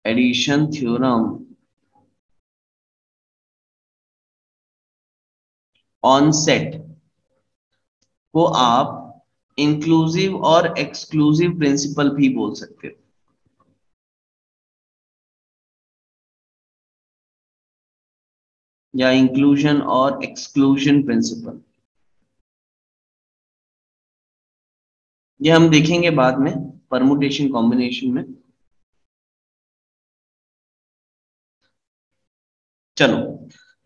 Addition theorem on set को आप inclusive और एक्सक्लूसिव प्रिंसिपल भी बोल सकते हो, या इंक्लूजन और एक्सक्लूजन प्रिंसिपल, ये हम देखेंगे बाद में परमुटेशन कॉम्बिनेशन में। चलो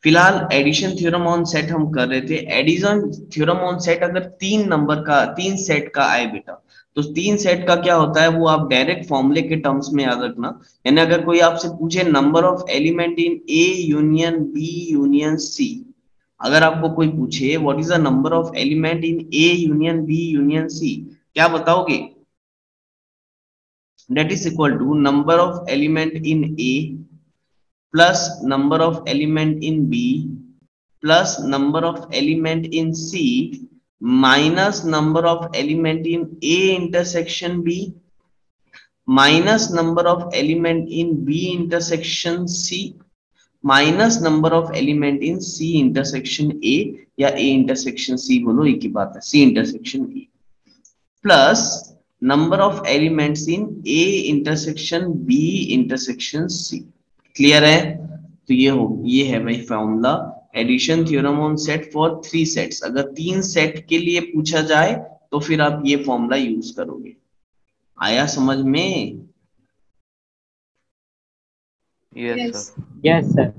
फिलहाल एडिशन थ्योरम ऑन सेट हम कर रहे थे। एडिशन थ्योरम ऑन सेट अगर तीन सेट का आए बेटा, तो तीन सेट का क्या होता है वो आप डायरेक्ट फॉर्मूले के टर्म्स में याद रखना। यानी अगर कोई आपसे पूछे number of element in A union B union C, अगर आपको कोई पूछे what is the number of element in A union B union C, क्या बताओगे? That is equal to number of element in A plus number of element in B plus number of element in C minus number of element in A intersection B minus number of element in B intersection C minus number of element in C intersection A या A intersection C बोलो एक ही बात है, C intersection A plus number of elements in A intersection B intersection C। Clear है? तो ये है भाई formula addition theorem on set for three sets. अगर तीन सेट के लिए पूछा जाए तो फिर आप ये फॉर्मूला यूज करोगे। आया समझ में? Yes sir.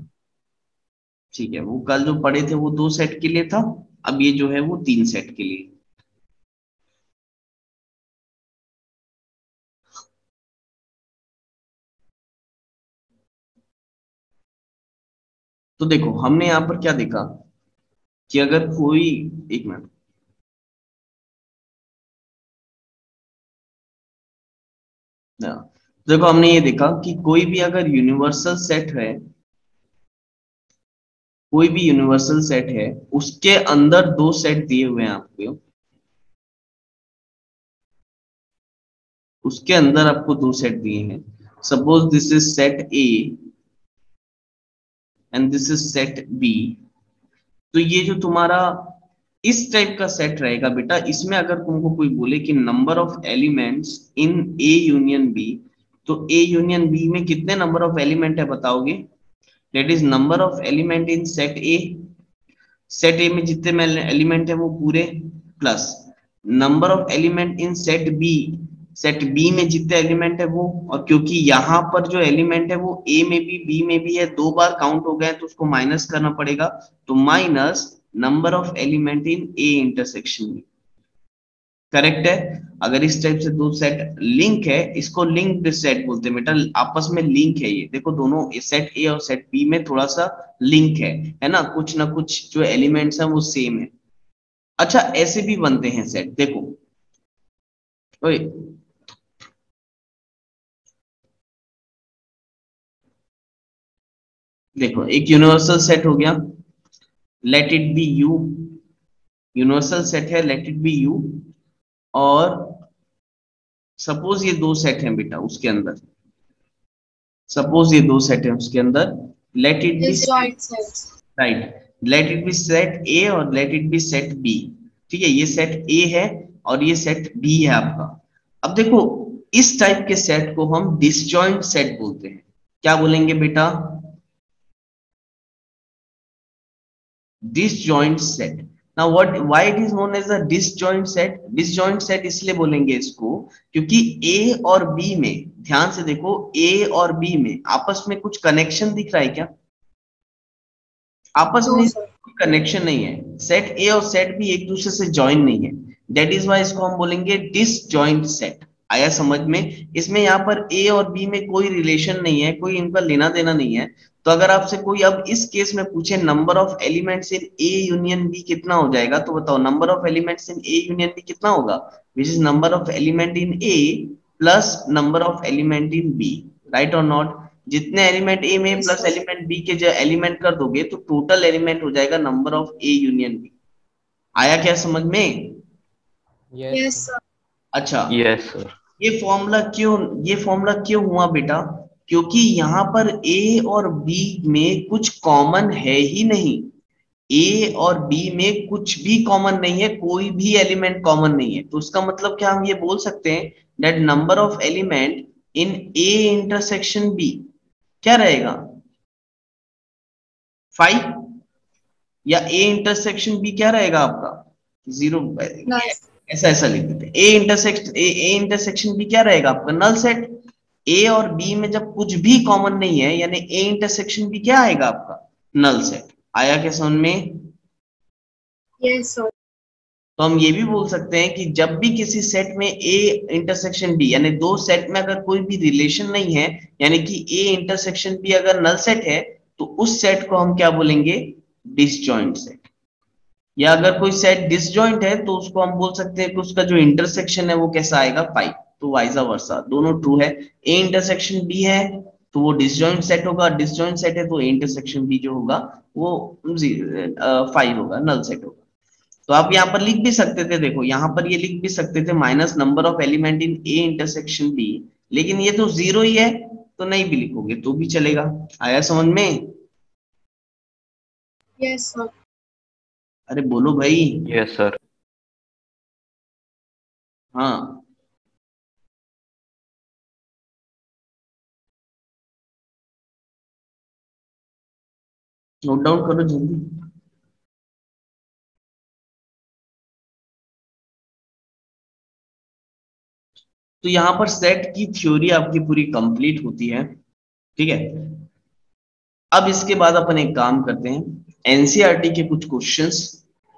ठीक है, वो कल जो पढ़े थे वो दो सेट के लिए था, अब ये जो है वो तीन सेट के लिए। तो देखो हमने यहां पर क्या देखा कि अगर कोई, एक मिनट, देखो हमने ये देखा कि कोई भी अगर यूनिवर्सल सेट है, कोई भी यूनिवर्सल सेट है उसके अंदर दो सेट दिए हुए हैं आपको, उसके अंदर आपको दो सेट दिए हैं। Suppose this is set A and this is set B. तो ये जो तुम्हारा इस टाइप का सेट रहेगा बेटा, इसमें अगर तुमको कोई बोले कि number of elements in A union B, तो ए यूनियन बी में कितने नंबर ऑफ एलिमेंट है बताओगे? That is number of element in set A, set A में जितने एलिमेंट है वो पूरे, plus number of element in set B, set B में जितने एलिमेंट है वो, और क्योंकि यहाँ पर जो एलिमेंट है वो ए में भी बी में भी है, दो बार काउंट हो गए तो उसको माइनस करना पड़ेगा, तो minus number of element in A intersection B. Correct है? अगर इस टाइप से दो सेट लिंक है, इसको लिंक्ड सेट बोलते हैं बेटा, आपस में लिंक है। ये देखो दोनों सेट ए और सेट बी में थोड़ा सा लिंक है ना, कुछ ना कुछ जो एलिमेंट्स हैं वो सेम है। अच्छा ऐसे भी बनते हैं सेट, देखो ओए देखो एक यूनिवर्सल सेट हो गया, late it B you, universal set है लेट इट बी यू, और सपोज ये दो सेट हैं बेटा उसके अंदर, सपोज ये दो सेट है उसके अंदर, let it be right, let it be set A और let it be set B. ठीक है, ये सेट ए है और ये सेट बी है आपका। अब देखो इस टाइप के सेट को हम डिसजॉइंट सेट बोलते हैं। क्या बोलेंगे बेटा? disjoint set। now what why it is known as a disjoint set? disjoint set इसलिए बोलेंगे इसको क्योंकि A और B में, ध्यान से देखो, A और B में आपस में कुछ कनेक्शन दिख रहा है क्या? आपस में कोई कनेक्शन नहीं है, सेट A और सेट B एक दूसरे से ज्वाइन नहीं है, दैट इज वाई इसको हम बोलेंगे डिसजॉइंट सेट। आया समझ में? इसमें यहाँ पर A और B में कोई रिलेशन नहीं है, कोई इनका लेना देना नहीं है। तो अगर आपसे कोई अब इस केस में पूछे number of elements in A union B कितना हो जाएगा, तो बताओ number of elements in A union B कितना होगा? Which is number of element in A plus number of element in B, right और नॉट? जितने एलिमेंट ए में प्लस एलिमेंट बी के जो एलिमेंट कर दोगे तो टोटल एलिमेंट हो जाएगा number of A union B. आया क्या समझ में? यस अच्छा यस सर। ये फॉर्मूला क्यों हुआ बेटा? क्योंकि यहाँ पर ए और बी में कुछ कॉमन है ही नहीं। ए और बी में कुछ भी कॉमन नहीं है, कोई भी एलिमेंट कॉमन नहीं है। तो उसका मतलब क्या हम ये बोल सकते हैं that number of element in A intersection B क्या रहेगा, 5। या ए इंटरसेक्शन बी क्या रहेगा आपका, 0। ऐसा ऐसा लिख देते हैं, ए इंटरसेक्शन बी क्या रहेगा आपका, नल सेट। ए और बी में जब कुछ भी कॉमन नहीं है, यानी ए इंटरसेक्शन बी क्या आएगा आपका, नल सेट। आया क्या समझ में? Yes sir. तो हम ये भी बोल सकते हैं कि जब भी किसी सेट में ए इंटरसेक्शन बी, यानी दो सेट में अगर कोई भी रिलेशन नहीं है, यानी कि ए इंटरसेक्शन बी अगर नल सेट है, तो उस सेट को हम क्या बोलेंगे, डिसजॉइंट सेट। या अगर कोई सेट डिसजॉइंट है तो उसको हम बोल सकते हैं कि उसका जो इंटरसेक्शन है वो कैसा आएगा, 5। तो वाइजा वर्सा दोनों ट्रू है। ए इंटरसेक्शन बी है तो वो डिसजॉइंट सेट होगा, डिसजॉइंट सेट है तो ए इंटरसेक्शन बी जो होगा वो 5 होगा, नल सेट होगा। तो आप यहाँ पर लिख भी सकते थे, देखो यहाँ पर ये लिख भी सकते थे minus number of element in A intersection B, लेकिन ये तो 0 ही है तो नहीं भी लिखोगे तो भी चलेगा। आया समझ में? Yes sir. अरे बोलो भाई। Yes sir. हाँ नोट डाउन करो जल्दी। तो यहाँ पर सेट की थ्योरी आपकी पूरी कंप्लीट होती है, ठीक है। अब इसके बाद अपन एक काम करते हैं, एनसीईआरटी के कुछ क्वेश्चंस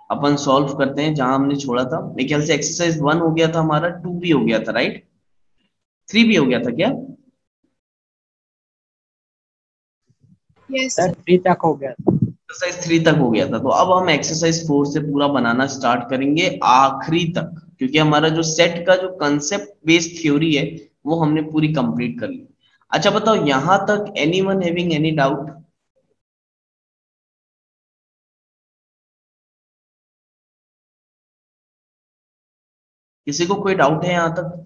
अपन सॉल्व करते हैं जहां हमने छोड़ा था। मेरे ख्याल से एक्सरसाइज 1 हो गया था हमारा, 2 भी हो गया था, राइट? 3 भी हो गया था क्या? Yes sir sir. 3 तक हो गया। एक्सरसाइज 3 तक हो गया था, तो अब हम एक्सरसाइज 4 से पूरा बनाना स्टार्ट करेंगे आखिरी तक, क्योंकि हमारा जो सेट का जो कंसेप्ट बेस्ड थ्योरी है वो हमने पूरी कंप्लीट कर ली। अच्छा बताओ यहां तक एनीवन हैविंग एनी डाउट? किसी को कोई डाउट है यहाँ तक?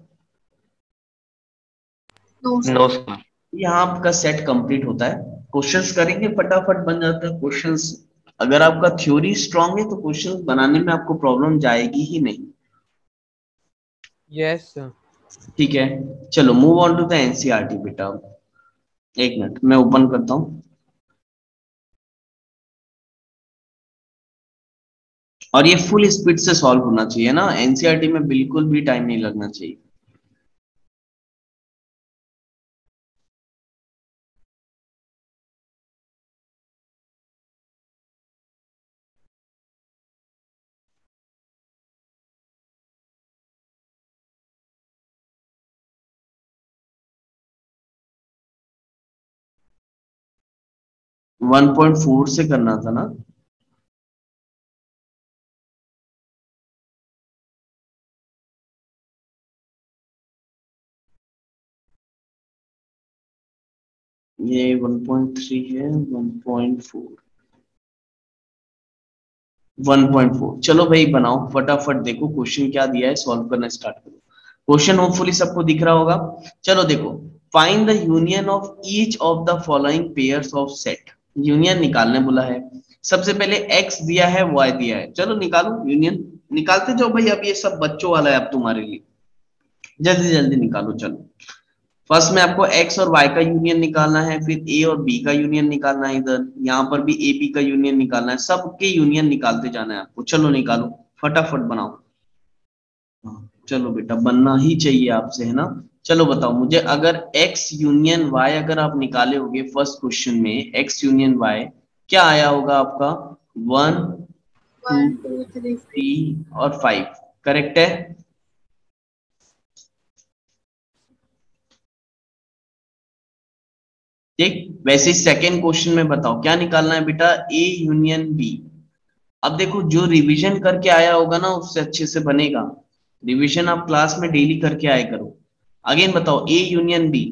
No sir. No sir. यहाँ आपका सेट कंप्लीट होता है, क्वेश्चंस करेंगे फटाफट बन जाता है क्वेश्चंस। अगर आपका थ्योरी स्ट्रांग है तो क्वेश्चंस बनाने में आपको प्रॉब्लम जाएगी ही नहीं। Yes sir. ठीक है, चलो move on to the NCERT बेटा। एक मिनट मैं ओपन करता हूँ, और ये फुल स्पीड से सॉल्व होना चाहिए ना, एनसीईआरटी में बिल्कुल भी टाइम नहीं लगना चाहिए। वन पॉइंट फोर से करना था ना? ये 1.3 है, 1.4, 1.4। चलो भाई बनाओ फटाफट, देखो क्वेश्चन क्या दिया है, सॉल्व करना स्टार्ट करो। क्वेश्चन होपफुली सबको दिख रहा होगा। चलो देखो, find the union of each of the following pairs of set. Union निकालने बोला है। सबसे पहले x दिया है, y दिया है, चलो निकालो यूनियन। निकालते जाओ भाई, अब ये सब बच्चों वाला है अब तुम्हारे लिए, जल्दी जल्दी निकालो चलो। फर्स्ट में आपको x और y का यूनियन निकालना है, फिर a और b का यूनियन निकालना है, इधर यहाँ पर भी a b का यूनियन निकालना है, सबके यूनियन निकालते जाना है आपको। चलो निकालो फटाफट बनाओ। हाँ, चलो बेटा बनना ही चाहिए आपसे, है ना। चलो बताओ मुझे, अगर x यूनियन y अगर आप निकाले होगे फर्स्ट क्वेश्चन में, x यूनियन y क्या आया होगा आपका, 1 2 1 2 3 3 और 5, करेक्ट है? ठीक। वैसे सेकेंड क्वेश्चन में बताओ क्या निकालना है बेटा, ए यूनियन बी। अब देखो जो रिवीजन करके आया होगा ना उससे अच्छे से बनेगा, रिवीजन आप क्लास में डेली करके आए करो। अगेन बताओ ए यूनियन बी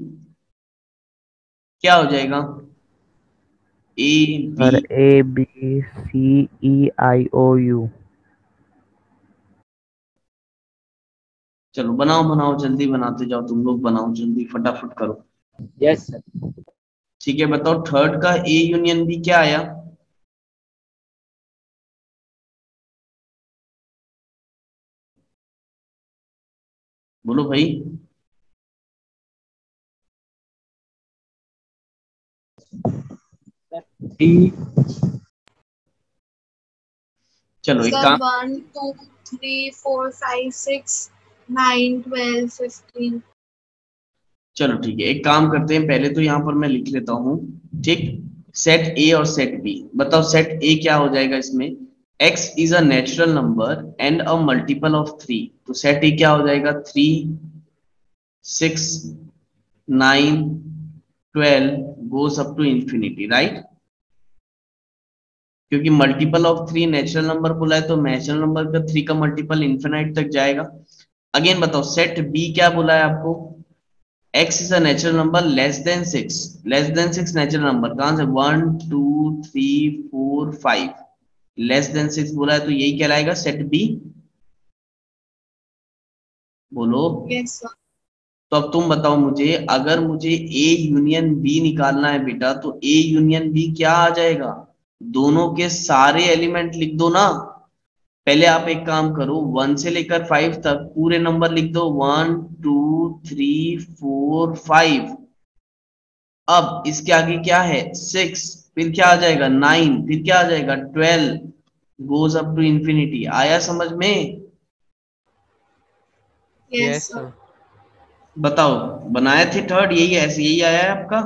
क्या हो जाएगा, ए बी। Sir ABCEIOU। चलो बनाओ बनाओ जल्दी बनाते जाओ, तुम लोग बनाओ जल्दी फटाफट करो। Yes sir. ठीक है, बताओ थर्ड का ए यूनियन बी क्या आया? बोलो भाई। चलो एक Sir, काम, 1, 2, 3, 4, 5, 6, 9, 12, 15. चलो ठीक है, एक काम करते हैं, पहले तो यहाँ पर मैं लिख लेता हूँ। ठीक, सेट ए और सेट बी। बताओ सेट ए क्या हो जाएगा इसमें? x is a natural number and a multiple of 3। तो सेट ए क्या हो जाएगा? 3, 6, 9, 12 goes up to infinity, right? क्योंकि मल्टीपल ऑफ 3 नेचुरल नंबर बोला है, तो नेचुरल नंबर का 3 का मल्टीपल इंफिनाइट तक जाएगा। अगेन बताओ सेट बी क्या बोला है आपको? x is a natural number less than 6। Less than 6 natural number कहां से? 1, 2, 3, 4, 5। लेस देन 6 बोला है, तो यही कहलाएगा सेट बी। बोलो। Yes, sir. तो अब तुम बताओ मुझे, अगर मुझे ए यूनियन बी निकालना है बेटा, तो ए यूनियन बी क्या आ जाएगा? दोनों के सारे एलिमेंट लिख दो ना। पहले आप एक काम करो, 1 से लेकर 5 तक पूरे नंबर लिख दो। 1, 2, 3, 4, 5। अब इसके आगे क्या है? 6, फिर क्या आ जाएगा? 9, फिर क्या आ जाएगा? 12 गोज अप टू इंफिनिटी। आया समझ में? Yes, sir. बताओ, बनाए थे थर्ड, यही ऐसे यही आया है आपका?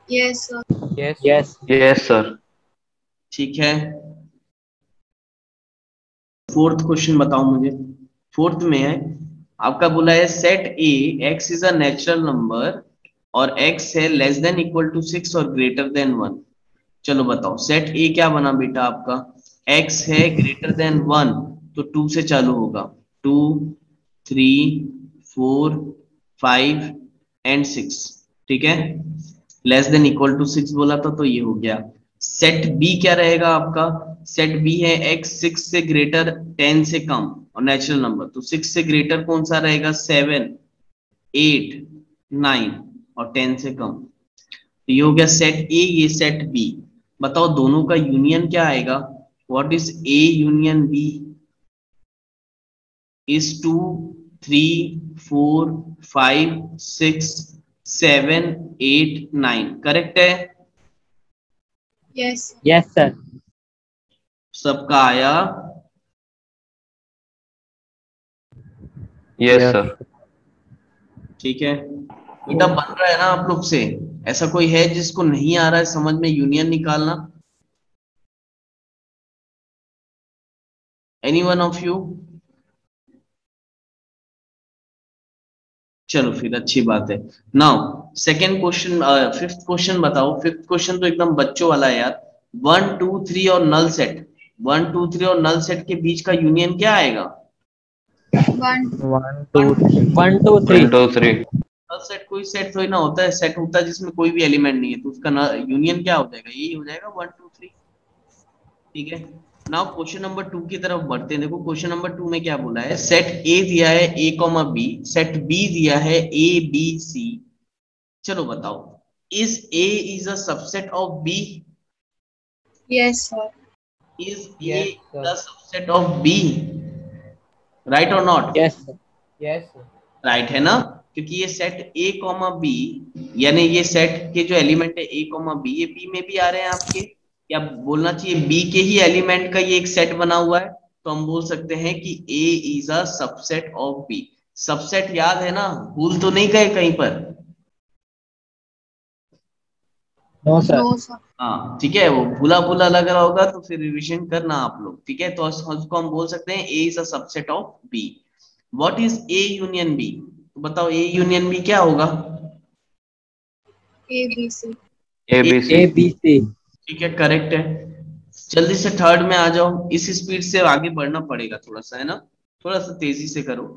Yes, sir. Yes yes sir. ठीक है, फोर्थ क्वेश्चन बताओ मुझे। फोर्थ में है आपका, बोला है set A x is a natural number और एक्स है लेस देन इक्वल टू 6 और ग्रेटर देन 1। चलो बताओ सेट ए क्या बना बेटा आपका? x है ग्रेटर देन 1, तो 2 से चालू होगा। 2, 3, 4, 5 एंड 6। ठीक है, लेस देन इक्वल टू 6 बोला था, तो ये हो गया। सेट बी क्या रहेगा आपका? सेट बी है x 6 से ग्रेटर 10 से कम और नेचुरल नंबर, तो 6 से ग्रेटर कौन सा रहेगा? 7, 8, 9 और 10 से कम। तो ये हो गया सेट ए, ये सेट बी। बताओ दोनों का यूनियन क्या आएगा? What is A union B? Is 2, 3, 4, 5, 6, 7, 8, 9। Correct है? Yes, sir. Yes sir. सबका आया? Yes sir. ठीक है बेटा, बन रहा है ना आप लोग से? ऐसा कोई है जिसको नहीं आ रहा है समझ में यूनियन निकालना? Any one of you? चलो फिर अच्छी बात है। Now second question, fifth question बताओ। फिफ्थ क्वेश्चन तो एकदम बच्चों वाला है यार। 1, 2, 3 और नल सेट। 1, 2, 3 और नल सेट के बीच का यूनियन क्या आएगा? 1, 1 2 3 1 2 3 नल सेट कोई सेट थोड़ी ना होता है, सेट होता है जिसमें कोई भी एलिमेंट नहीं है, तो उसका यूनियन क्या हो जाएगा? यही हो जाएगा 1, 2, 3। ठीक है, नाउ क्वेश्चन नंबर 2 की तरफ बढ़ते हैं। देखो क्वेश्चन नंबर 2 में क्या बोला है? सेट ए दिया है a, बी, सेट बी दिया है a, b, c। चलो बताओ, is a is a subset of b? yes, sir. Is a the subset of b? Right और नॉट? यस राइट है ना, क्योंकि ये सेट a, बी, यानी ये सेट के जो एलिमेंट है a, b, ये b में भी आ रहे हैं आपके, या बोलना चाहिए b के ही एलिमेंट का ये एक सेट बना हुआ है। तो हम बोल सकते हैं कि a is a subset of b। Subset याद है ना? भूल तो नहीं गए कहीं पर? No sir. No, sir. हाँ ठीक है, वो भूला भूला लग रहा होगा तो फिर रिविजन करना आप लोग। ठीक है, तो उसको हम बोल सकते हैं a is a subset of b। What is a union b? तो बताओ a यूनियन b क्या होगा? A, B, C. A B C. ठीक है, करेक्ट है। जल्दी से थर्ड में आ जाओ, इस स्पीड से आगे बढ़ना पड़ेगा थोड़ा सा, है ना? थोड़ा सा तेजी से करो।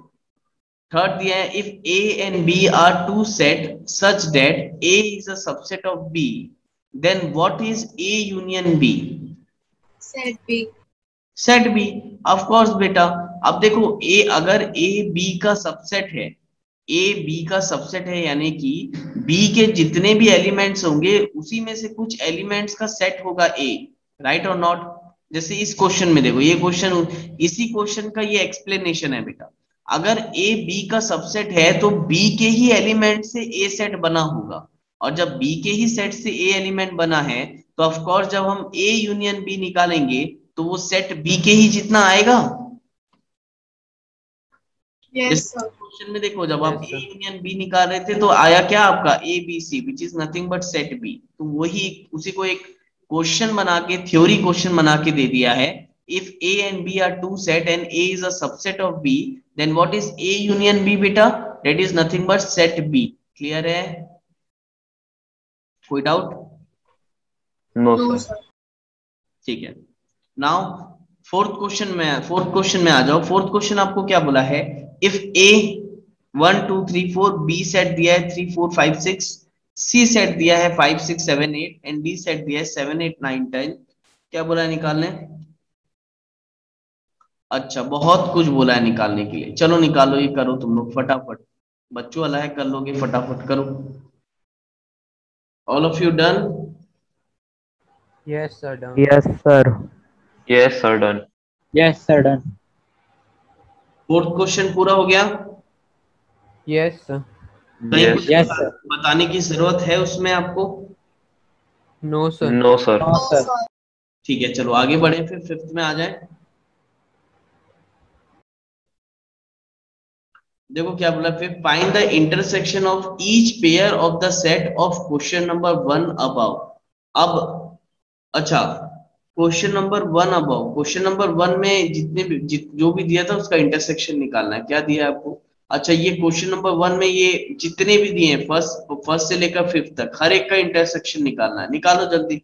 थर्ड दिया है, if a and b are two set such that a is a subset of b, then what is a union b? Set B. Set B. Of course बेटा, अब देखो a, अगर a b का subset है, A B का subset है, यानी कि बी के जितने भी एलिमेंट्स होंगे उसी में से कुछ एलिमेंट्स का सेट होगा ए, राइट और नॉट। जैसे इस क्वेश्चन में देखो, ये क्वेश्चन, इसी क्वेश्चन का ये एक्सप्लेनेशन है बेटा। अगर ए बी का सबसेट है तो बी के ही एलिमेंट से ए सेट बना होगा, और जब बी के ही सेट से ए एलिमेंट बना है तो ऑफ कोर्स जब हम ए यूनियन बी निकालेंगे तो वो सेट बी के ही जितना आएगा। Yes, sir. क्वेश्चन में देखो, जब आप ए यूनियन बी निकाल रहे थे तो आया क्या आपका A B C, which is nothing but set B. तो वही उसी को एक क्वेश्चन बना के, थ्योरी क्वेश्चन बना के दे दिया है। If A and B are two set and A is a subset of B, then what is A union B बेटा? That is nothing but set B. Clear है? कोई doubt? No No, sir. sir. ठीक है। Now fourth question में आ जाओ। Fourth question आपको क्या बोला है? इफ ए 1 2 3 4, बी सेट दिया है 3 4 5 6, सी सेट दिया है 5 6 7 8 एंड डी सेट दिया है 7 8 9 10, क्या बोला है निकालने? अच्छा, बहुत कुछ बोला है निकालने के लिए। चलो निकालो, ये करो तुम लोग फटाफट, बच्चों वाला है, कर लोगे, फटाफट करो। All of you done? Yes, sir. Done. Yes sir. Yes, sir, done. Yes sir done. Fourth question पूरा हो गया? Yes, sir. कहीं Yes. कुछ Yes, sir. बताने की जरूरत है उसमें आपको? No, sir. No, sir. No No, sir. sir. ठीक है, चलो आगे बढ़े, फिर फिफ्थ में आ जाए। देखो क्या बोला फिर, find the intersection of each pair of the set of question number 1 above. अब अच्छा, question number 1 above, question number 1 में जितने भी जो भी दिया था उसका इंटरसेक्शन निकालना है। क्या दिया है आपको? अच्छा, ये क्वेश्चन नंबर 1 में ये जितने भी दिए हैं फर्स्ट से लेकर फिफ्थ तक, हर एक का इंटरसेक्शन निकालना है। निकालो जल्दी।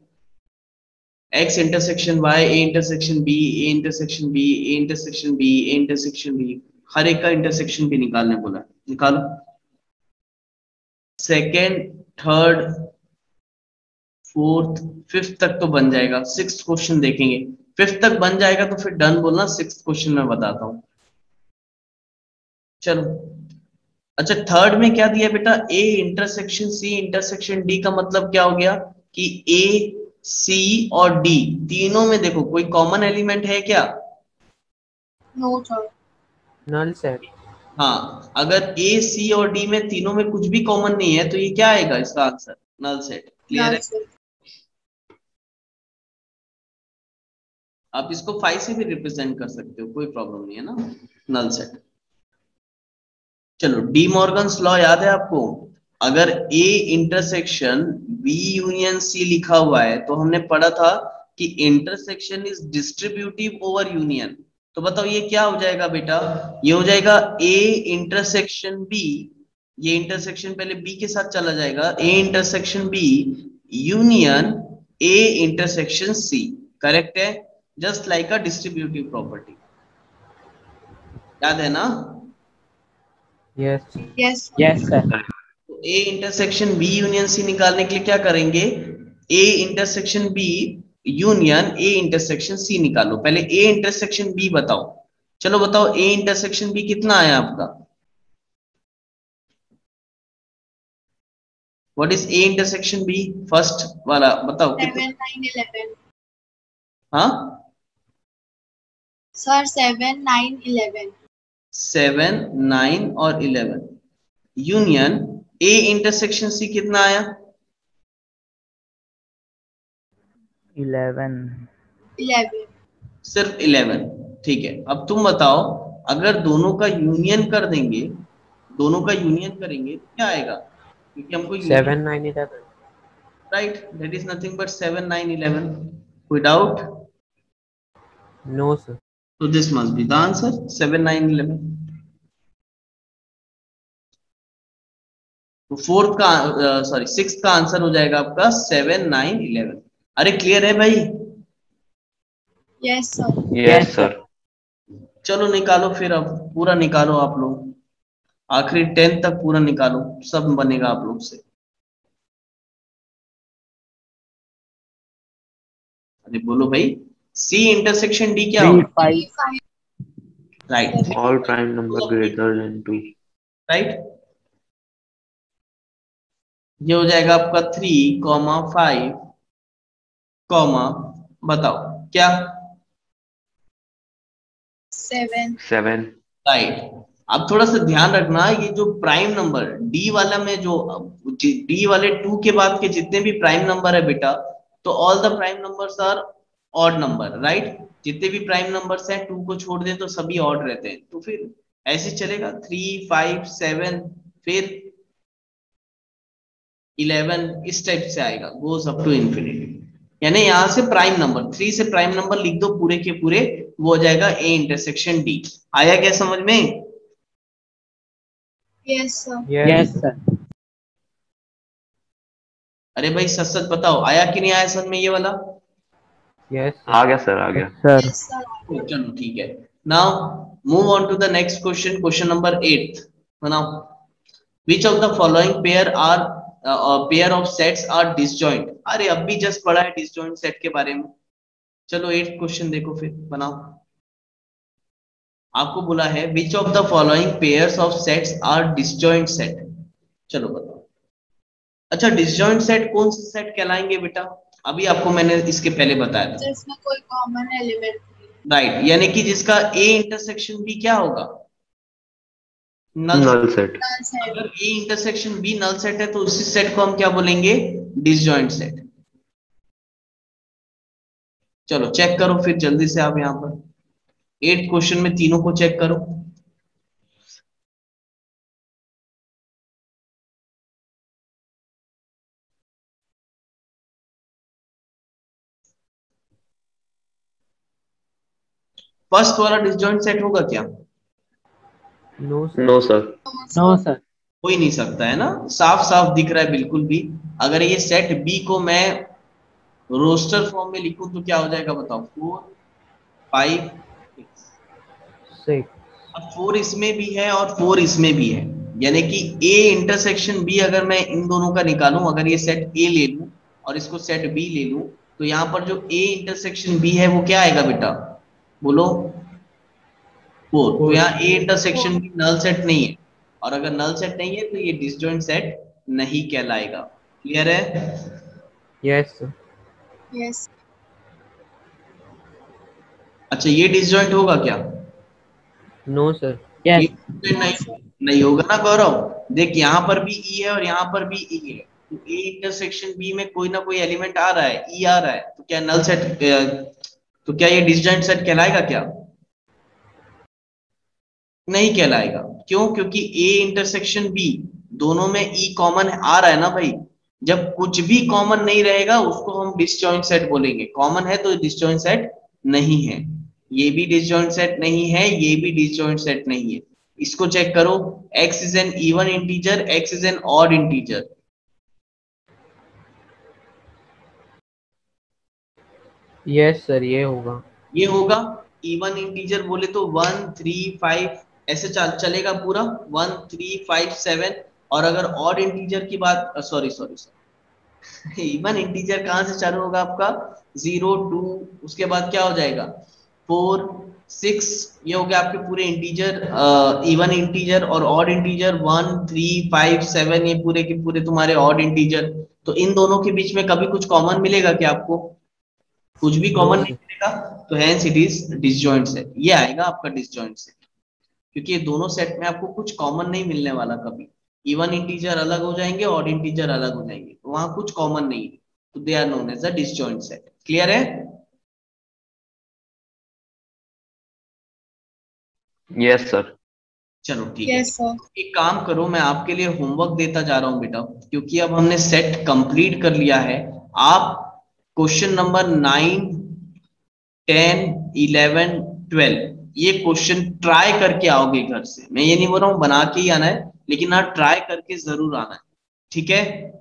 X intersection Y, A intersection B, A intersection B, A intersection B, A intersection B, हर एक का इंटरसेक्शन भी निकालने बोला। निकालो। सेकेंड, थर्ड, फोर्थ, फिफ्थ तक तो बन जाएगा। सिक्स्थ क्वेश्चन देखेंगे, फिफ्थ तक बन जाएगा तो फिर डन बोलना। सिक्स्थ क्वेश्चन में बताता हूं। चलो, अच्छा थर्ड में क्या दिया बेटा? A intersection C intersection D, का मतलब क्या हो गया कि ए सी और डी तीनों में देखो कोई कॉमन एलिमेंट है क्या? No, sir. Null set. हाँ, अगर ए सी और डी में तीनों में कुछ भी कॉमन नहीं है तो ये क्या आएगा इसका आंसर? Null set. क्लियर है? Null set. आप इसको 5 से भी रिप्रेजेंट कर सकते हो, कोई प्रॉब्लम नहीं है ना। Null set. चलो, डी मॉर्गन्स लॉ याद है आपको? अगर A intersection B union C लिखा हुआ है तो हमने पढ़ा था कि intersection is distributive over union. तो बताओ ये क्या हो जाएगा बेटा? ये हो जाएगा ए इंटरसेक्शन बी, ये इंटरसेक्शन पहले बी के साथ चला जाएगा, A intersection B union A intersection C. Correct है? Just like a distributive property. याद है ना? Yes. Yes, sir. Yes sir. तो A intersection B union C निकालने के लिए क्या करेंगे? A intersection B union A intersection C निकालो। पहले ए इंटरसेक्शन बी बताओ। चलो बताओ, ए इंटरसेक्शन बी कितना आया आपका? What is A intersection B? First वाला बताओ कितना? 7 9 11. हाँ, Sir, 7 9 11. 7 9 और 11 यूनियन ए इंटरसेक्शन सी कितना आया? 11। 11. सिर्फ 11। ठीक है, अब तुम बताओ, अगर दोनों का यूनियन कर देंगे, दोनों का यूनियन करेंगे तो क्या आएगा? क्योंकि हमको 7 9 11. Right, that is nothing but 7 9 11। कोई डाउट? No, sir. तो this must be the answer, 7 9 11। तो फोर्थ का सॉरी सिक्स्थ का आंसर हो जाएगा आपका 7 9 11। अरे क्लियर है भाई? Yes, sir. Yes, sir. चलो निकालो फिर, अब पूरा निकालो आप लोग, आखिरी 10 तक पूरा निकालो, सब बनेगा आप लोग से। अरे बोलो भाई, सी इंटरसेक्शन डी क्या होगा? 3 5। 5. Right, All prime number greater than 2. Right. ये हो जाएगा आपका 3,5, बताओ क्या? 7. 7. राइट। अब थोड़ा सा ध्यान रखना, ये जो प्राइम नंबर डी वाला में जो डी वाले 2 के बाद के जितने भी प्राइम नंबर है बेटा, तो all the prime numbers are odd number, right. जितने भी प्राइम नंबर्स हैं 2 को छोड़ दें तो सभी ऑड रहते हैं, तो फिर ऐसे चलेगा 3, 5, 7 फिर 11 इस टाइप से आएगा, गोज अप टू इन्फिनिटी। यानी यहां से प्राइम नंबर 3 से प्राइम नंबर लिख दो पूरे के पूरे, वो हो जाएगा ए इंटरसेक्शन डी। आया क्या समझ में? Yes, sir. Yes, sir. अरे भाई सच सच बताओ, आया कि नहीं आया समझ में ये वाला? Yes, आ गया सर, आ गया। Sir. Yes, sir. चलो ठीक है। Now move on to the next question, question number 8 बनाओ। Which of the following pair of sets are disjoint? अरे अब भी जस्ट पढ़ा है डिसजॉइंट सेट के बारे में। चलो 8 क्वेश्चन देखो फिर बनाओ। आपको बोला है which of the following pairs of sets are disjoint set. चलो बताओ। अच्छा डिसजॉइंट सेट कौन से सेट कहलाएंगे बेटा? अभी आपको मैंने इसके पहले बताया था, जिसमें कोई कॉमन एलिमेंट राइट। यानी कि जिसका ए इंटरसेक्शन बी क्या होगा? Null null set. है. अगर A intersection B null set है तो उसी सेट को हम क्या बोलेंगे? Disjoint set. चलो चेक करो फिर जल्दी से आप यहाँ पर 8 क्वेश्चन में तीनों को चेक करो। फर्स्ट वाला डिसजॉइंट सेट होगा क्या? No, sir. No sir. No, sir. हो ही नहीं सकता है ना, साफ साफ दिख रहा है बिल्कुल भी। अगर ये सेट बी को मैं रोस्टर फॉर्म में लिखूं तो क्या हो जाएगा बताओ? 4, 5, 6। 6. अब 4 इसमें भी है और 4 इसमें भी है, यानी कि ए इंटरसेक्शन बी अगर मैं इन दोनों का निकालूं, अगर ये सेट ए ले लूं और इसको सेट बी ले लूं, तो यहाँ पर जो ए इंटरसेक्शन बी है वो क्या आएगा बेटा? बोलो 4। तो यहाँ A intersection B null set नहीं है, और अगर नल सेट नहीं है तो ये डिसजॉइंट सेट नहीं कहलाएगा। क्लियर है? Yes, sir. Yes. अच्छा ये डिसजॉइंट होगा क्या? No, sir. Yes. ये नहीं होगा ना गौरव। देख यहाँ पर भी ई है और यहाँ पर भी ई है, तो ए इंटरसेक्शन बी में कोई ना कोई एलिमेंट आ रहा है, ई आ रहा है, तो क्या नल सेट, तो क्या ये डिसजॉइंट सेट कहलाएगा क्या? नहीं कहलाएगा। क्यों? क्योंकि ए इंटरसेक्शन बी दोनों में ई कॉमन आ रहा है ना भाई। जब कुछ भी कॉमन नहीं रहेगा उसको हम डिसजॉइंट सेट बोलेंगे। कॉमन है तो डिसजॉइंट सेट नहीं है। ये भी डिसजॉइंट सेट नहीं है, ये भी डिसजॉइंट सेट नहीं है। इसको चेक करो, x is an even integer, x is an odd integer. Yes, sir. ये होगा. ये होगा इवन इंटीजर बोले तो 1, 3, 5 ऐसे चलेगा पूरा 1, 3, 5, 7। और अगर ऑड इंटीजर की बात, सॉरी इवन इंटीजर कहां से चालू होगा आपका? 0, 2, उसके बाद क्या हो जाएगा? 4, 6। ये हो गया आपके पूरे इंटीजर, इवन इंटीजर। और ऑड इंटीजर 1, 3, 5, 7 ये पूरे के पूरे तुम्हारे ऑड इंटीजर। तो इन दोनों के बीच में कभी कुछ कॉमन मिलेगा क्या आपको? कुछ भी कॉमन नहीं मिलेगा, तो hence it is disjoint set. ये आएगा आपका डिसजॉइंट सेट, क्योंकि ये दोनों सेट में आपको कुछ कॉमन नहीं मिलने वाला कभी। इवन इंटीजर अलग हो जाएंगे, ऑड इंटीजर अलग हो जाएंगे, तो वहां कुछ कॉमन नहीं है, तो they are known as a disjoint set. Clear है? Yes sir. चलो ठीक है। Yes, sir. एक काम करो, मैं आपके लिए होमवर्क देता जा रहा हूं बेटा, क्योंकि अब हमने सेट कंप्लीट कर लिया है। आप क्वेश्चन नंबर 9, 10, 11, 12 ये क्वेश्चन ट्राई करके आओगे घर से। मैं ये नहीं बोल रहा हूँ बना के ही आना है, लेकिन हाँ ट्राई करके जरूर आना है, ठीक है?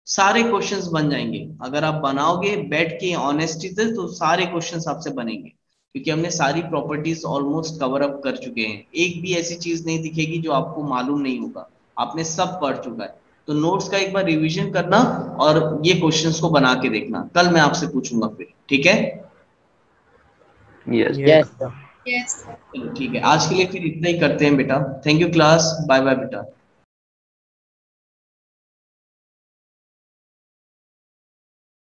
सारे क्वेश्चंस बन जाएंगे अगर आप बनाओगे बैठ के ऑनेस्टी से, तो सारे क्वेश्चंस आपसे बनेंगे, क्योंकि हमने सारी प्रॉपर्टीज ऑलमोस्ट कवर अप कर चुके हैं। एक भी ऐसी चीज नहीं दिखेगी जो आपको मालूम नहीं होगा, आपने सब पढ़ चुका है। तो नोट्स का एक बार रिवीजन करना और ये क्वेश्चंस को बना के देखना, कल मैं आपसे पूछूंगा फिर, ठीक है? Yes. Yes, sir. Yes, sir. चलो ठीक है, आज के लिए फिर इतना ही करते हैं बेटा। Thank you class, bye bye बेटा।